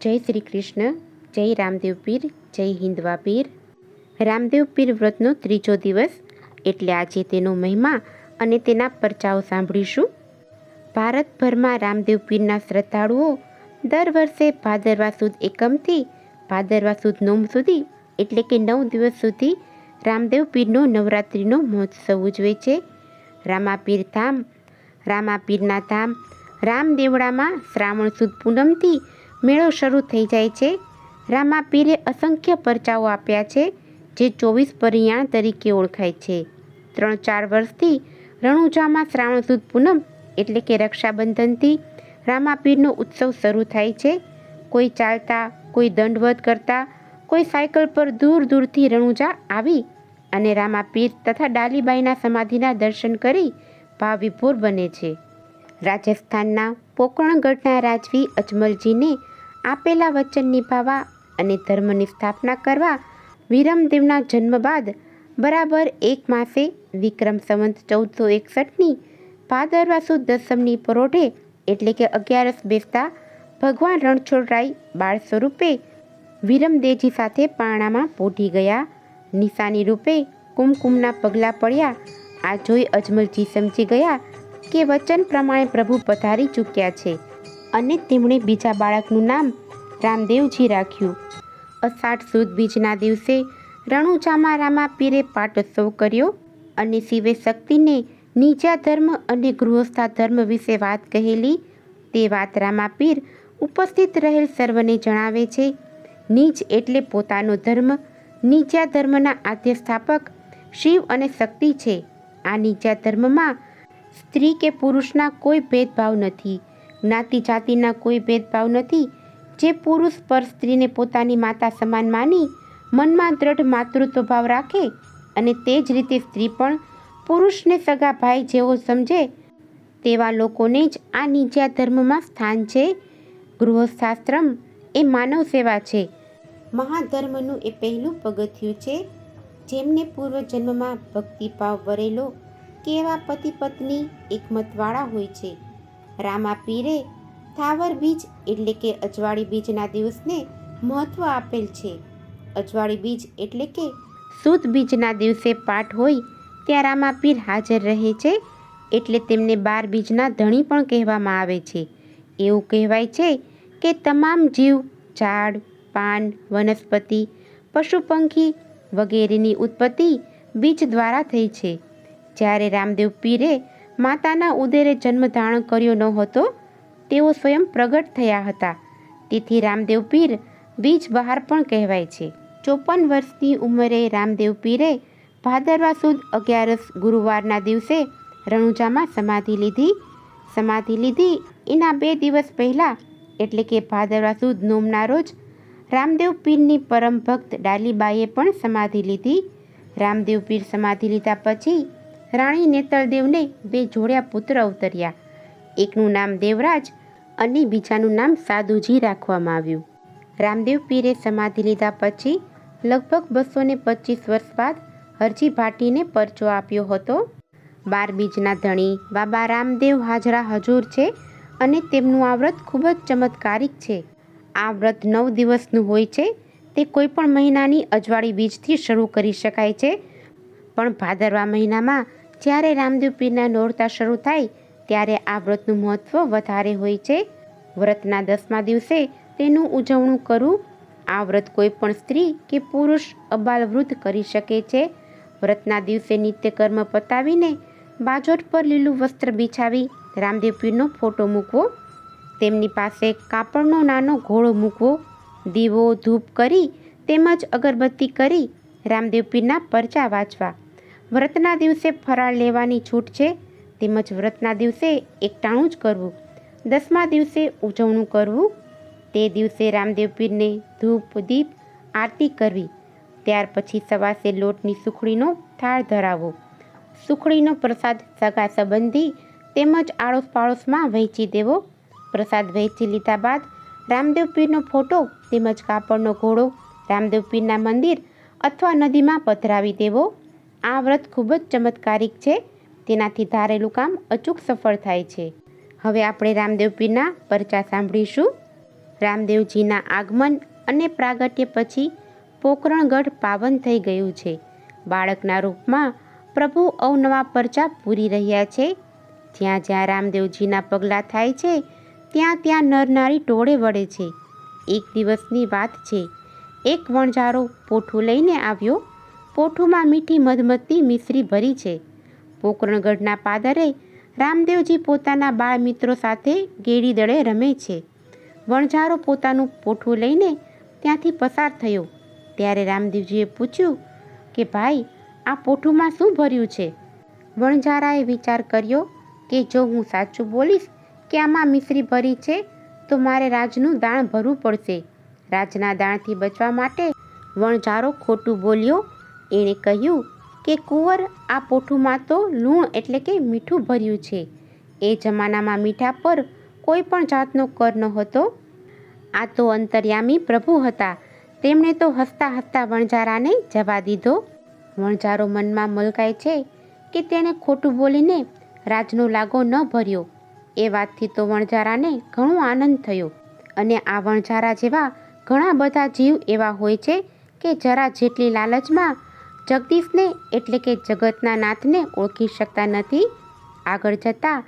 જય શ્રી કૃષ્ણ, જય રામદેવ પીર, જય હિન્દવા પીર. રામદેવ પીર વ્રતનો ત્રીજો દિવસ એટલે આજે તેનો મહિમા અને તેના પરચાઓ સાંભળીશું. ભારતભરમાં રામદેવ પીરના શ્રદ્ધાળુઓ દર વર્ષે ભાદરવા સુદ એકમથી ભાદરવા સુદ નોમ સુધી એટલે કે 9 દિવસ સુધી રામદેવ પીરનો નવરાત્રિનો મહોત્સવ ઉજવે છે. રામાપીર ધામ રામાપીરના ધામ રામદેવડામાં શ્રાવણ સુદ પૂનમથી મેળો શરૂ થઈ જાય છે. રામાપીરે અસંખ્ય પરચાઓ આપ્યા છે જે 24 પરિયાણ તરીકે ઓળખાય છે. 3-4 વર્ષથી રણુજામાં શ્રાવણ સુદ પૂનમ એટલે કે રક્ષાબંધનથી રામાપીરનો ઉત્સવ શરૂ થાય છે. કોઈ ચાલતા, કોઈ દંડવત કરતા, કોઈ સાયકલ પર દૂર દૂરથી રણુજા આવી અને રામાપીર તથા ડાલીબાઈના સમાધિના દર્શન કરી ભાવ વિભોર બને છે. રાજસ્થાનના પોકરણગઢના રાજવી અજમલજીને આપેલા વચન નિભાવવા અને ધર્મની સ્થાપના કરવા વીરમદેવના જન્મ બાદ બરાબર 1 માસે વિક્રમ સંવત 1461ની ભાદરવા સુદ દસમની પરોઢે એટલે કે 11 બેસતા ભગવાન રણછોડરાય બાળ સ્વરૂપે વીરમદેવજી સાથે પારણામાં પોઢી ગયા. નિશાની રૂપે કુમકુમના પગલાં પડ્યા. આ જોઈ અજમલજી સમજી ગયા કે વચન પ્રમાણે પ્રભુ પધારી ચૂક્યા છે અને તેમણે બીજા બાળકનું નામ રામદેવજી રાખ્યું. અષાઢ સુદ બીજના દિવસે રણુજામાં રામાપીરે પાટોત્સવ કર્યો અને શિવે શક્તિને નીચા ધર્મ અને ગૃહસ્થા ધર્મ વિશે વાત કહેલી. તે વાત રામાપીર ઉપસ્થિત રહેલ સર્વને જણાવે છે. નીચ એટલે પોતાનો ધર્મ. નીચા ધર્મના આદ્ય સ્થાપક શિવ અને શક્તિ છે. આ નીચા ધર્મમાં સ્ત્રી કે પુરુષના કોઈ ભેદભાવ નથી. જ્ઞાતિ જાતિના કોઈ ભેદભાવ નથી. જે પુરુષ પર સ્ત્રીને પોતાની માતા સમાન માની મનમાં દ્રઢ માતૃત્વ ભાવ રાખે અને તે જ રીતે સ્ત્રી પણ પુરુષને સગા ભાઈ જેવો સમજે તેવા લોકોને જ આ નીચા ધર્મમાં સ્થાન છે. ગૃહસ્થાશ્રમ એ માનવ સેવા છે. મહાધર્મનું એ પહેલું પગથિયું છે. જેમને પૂર્વજન્મમાં ભક્તિભાવ ભરેલો કે એવા પતિ પત્ની એકમતવાળા હોય છે. રામાપીરે થાવર બીજ એટલે કે અજવાળી બીજના દિવસને મહત્વ આપેલ છે. અજવાળી બીજ એટલે કે સુદ બીજના દિવસે પાઠ હોય ત્યાં રામાપીર હાજર રહે છે એટલે તેમને 12 બીજના ધણી પણ કહેવામાં આવે છે. એવું કહેવાય છે કે તમામ જીવ, ઝાડ, પાન, વનસ્પતિ, પશુ પંખી વગેરેની ઉત્પત્તિ બીજ દ્વારા થઈ છે. જ્યારે રામદેવ પીરે માતાના ઉદરે જન્મ ધારણ કર્યો ન હતો તેઓ સ્વયં પ્રગટ થયા હતા. તેથી રામદેવ પીર બીજ બહાર પણ કહેવાય છે. 54 વર્ષની ઉંમરે રામદેવ પીરે ભાદરવા સુદ 11 ગુરુવારના દિવસે રણુજામાં સમાધિ લીધી. એના 2 દિવસ પહેલાં એટલે કે ભાદરવા સુદ નોમના રોજ રામદેવ પીરની પરમ ભક્ત ડાલીબાઈએ પણ સમાધિ લીધી. રામદેવ પીર સમાધિ લીધા પછી રાણી નેતલદેવને 2 જોડિયા પુત્ર અવતર્યા. એકનું નામ દેવરાજ અને બીજાનું નામ સાદુજી રાખવામાં આવ્યું. રામદેવ પીરે સમાધિ લીધા પછી લગભગ 225 વર્ષ બાદ હરજી ભાટીને પરચો આપ્યો હતો. 12 બીજના ધણી બાબા રામદેવ હાજરા હજૂર છે અને તેમનું આ વ્રત ખૂબ જ ચમત્કારિક છે. આ વ્રત 9 દિવસનું હોય છે. તે કોઈ પણ મહિનાની અજવાળી બીજથી શરૂ કરી શકાય છે. પણ ભાદરવા મહિનામાં જ્યારે રામદેવ પીરના નોરતા શરૂ થાય ત્યારે આ વ્રતનું મહત્ત્વ વધારે હોય છે. વ્રતના 10મા દિવસે તેનું ઉજવણું કરવું. આ વ્રત કોઈ પણ સ્ત્રી કે પુરુષ અબાલ વૃદ્ધ કરી શકે છે. વ્રતના દિવસે નિત્યકર્મ પતાવીને બાજોટ પર લીલું વસ્ત્ર બિછાવી રામદેવ પીરનો ફોટો મૂકવો. તેમની પાસે કાપડનો નાનો ઘોડો મૂકવો. દીવો ધૂપ કરી તેમજ અગરબત્તી કરી રામદેવ પીરના પરચા વાંચવા. વ્રતના દિવસે ફરાળ લેવાની છૂટ છે. તેમજ વ્રતના દિવસે એકટાણું જ કરવું. 10મા દિવસે ઉજવણું કરવું. તે દિવસે રામદેવ પીરને ધૂપ દીપ આરતી કરવી. ત્યાર પછી સવાસે લોટની સુખડીનો થાળ ધરાવવો. સુખડીનો પ્રસાદ સગા સંબંધી તેમજ આડોશ પાડોશમાં વહેંચી દેવો. પ્રસાદ વહેંચી લીધા બાદ રામદેવ પીરનો ફોટો તેમજ કાપડનો ઘોડો રામદેવ પીરના મંદિર અથવા નદીમાં પધરાવી દેવો. આ વ્રત ખૂબ જ ચમત્કારિક છે. તેનાથી ધારેલું કામ અચૂક સફળ થાય છે. હવે આપણે રામદેવ પીરના પરચા સાંભળીશું. રામદેવજીના આગમન અને પ્રાગટ્ય પછી પોકરણગઢ પાવન થઈ ગયું છે. બાળકના રૂપમાં પ્રભુ અવનવા પરચા પૂરી રહ્યા છે. જ્યાં જ્યાં રામદેવજીના પગલાં થાય છે ત્યાં ત્યાં નરનારી ટોળે વળે છે. એક દિવસની વાત છે. એક વણઝારો પોઠું લઈને આવ્યો. પોઠુંમાં મીઠી મધમતી મિશ્રી ભરી છે. પોકરણગઢના પાદરે રામદેવજી પોતાના બાળ મિત્રો સાથે ગેડી દળે રમે છે. વણઝારો પોતાનું પોઠું લઈને ત્યાંથી પસાર થયો ત્યારે રામદેવજીએ પૂછ્યું કે ભાઈ, આ પોઠુંમાં શું ભર્યું છે? વણઝારાએ વિચાર કર્યો કે જો હું સાચું બોલીશ કે આમાં મિશ્રી ભરી છે તો મારે રાજનું દાણ ભરવું પડશે. રાજના દાણથી બચવા માટે વણઝારો ખોટું બોલ્યો. એણે કહ્યું કે કુંવર, આ પોઠુંમાં તો લૂણ એટલે કે મીઠું ભર્યું છે. એ જમાનામાં મીઠા પર કોઈ પણ જાતનો કર નહોતો. આ તો અંતર્યામી પ્રભુ હતા. તેમણે તો હસતા હસતા વણઝારાને જવા દીધો. વણઝારો મનમાં મલકાય છે કે તેણે ખોટું બોલીને રાજનો લાગો ન ભર્યો. એ વાતથી તો વણઝારાને ઘણો આનંદ થયો. અને આ વણઝારા જેવા ઘણા બધા જીવ એવા હોય છે કે જરા જેટલી લાલચમાં જગદીશને એટલે કે જગતના નાથને ઓળખી શકતા નથી. આગળ જતાં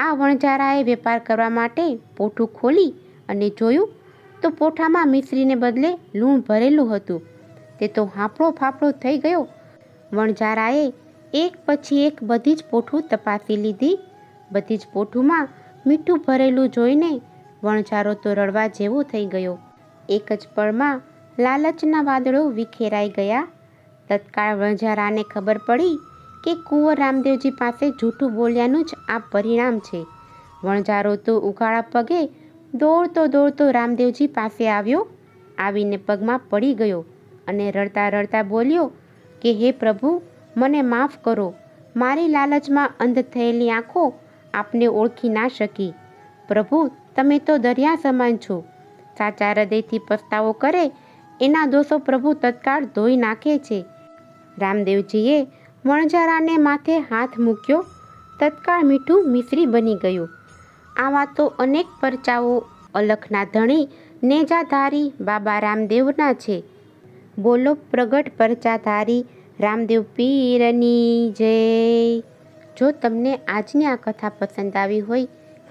આ વણઝારાએ વેપાર કરવા માટે પોઠું ખોલી અને જોયું તો પોઠામાં મિશ્રીને બદલે લૂણ ભરેલું હતું. તે તો હાંફળો ફાફળો થઈ ગયો. વણઝારાએ એક પછી એક બધી જ પોઠું તપાસી લીધી. બધી જ પોઠુંમાં મીઠું ભરેલું જોઈને વણઝારો તો રડવા જેવો થઈ ગયો. એક જ પળમાં લાલચના વાદળો વિખેરાઈ ગયા. તત્કાળ વણઝારાને ખબર પડી કે કુંવર રામદેવજી પાસે જૂઠું બોલ્યાનું જ આ પરિણામ છે. વણઝારો તો ઉઘાડા પગે દોડતો રામદેવજી પાસે આવ્યો. આવીને પગમાં પડી ગયો અને રડતા રડતા બોલ્યો કે હે પ્રભુ, મને માફ કરો. મારી લાલચમાં અંધ થયેલી આંખો આપને ઓળખી ના શકી. પ્રભુ, તમે તો દરિયા સમાન છો. સાચા હૃદયથી પસ્તાવો કરે એના દોષો પ્રભુ તત્કાળ ધોઈ નાખે છે. રામદેવજીએ વણઝારાને માથે હાથ મૂક્યો. તત્કાળ મીઠું મિશ્રી બની ગયું. આવા તો અનેક પરચાઓ અલખના ધણી નેજાધારી બાબા રામદેવના છે. બોલો પ્રગટ પરચાધારી રામદેવ પીરની જય. જો તમને આજની આ કથા પસંદ આવી હોય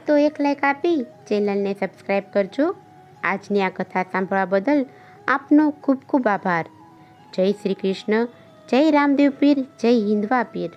તો એક લાઈક આપી ચેનલને સબસ્ક્રાઈબ કરજો. આજની આ કથા સાંભળવા બદલ આપનો ખૂબ ખૂબ આભાર. જય શ્રી કૃષ્ણ. જય રામદેવ પીર. જય હિન્દવા પીર.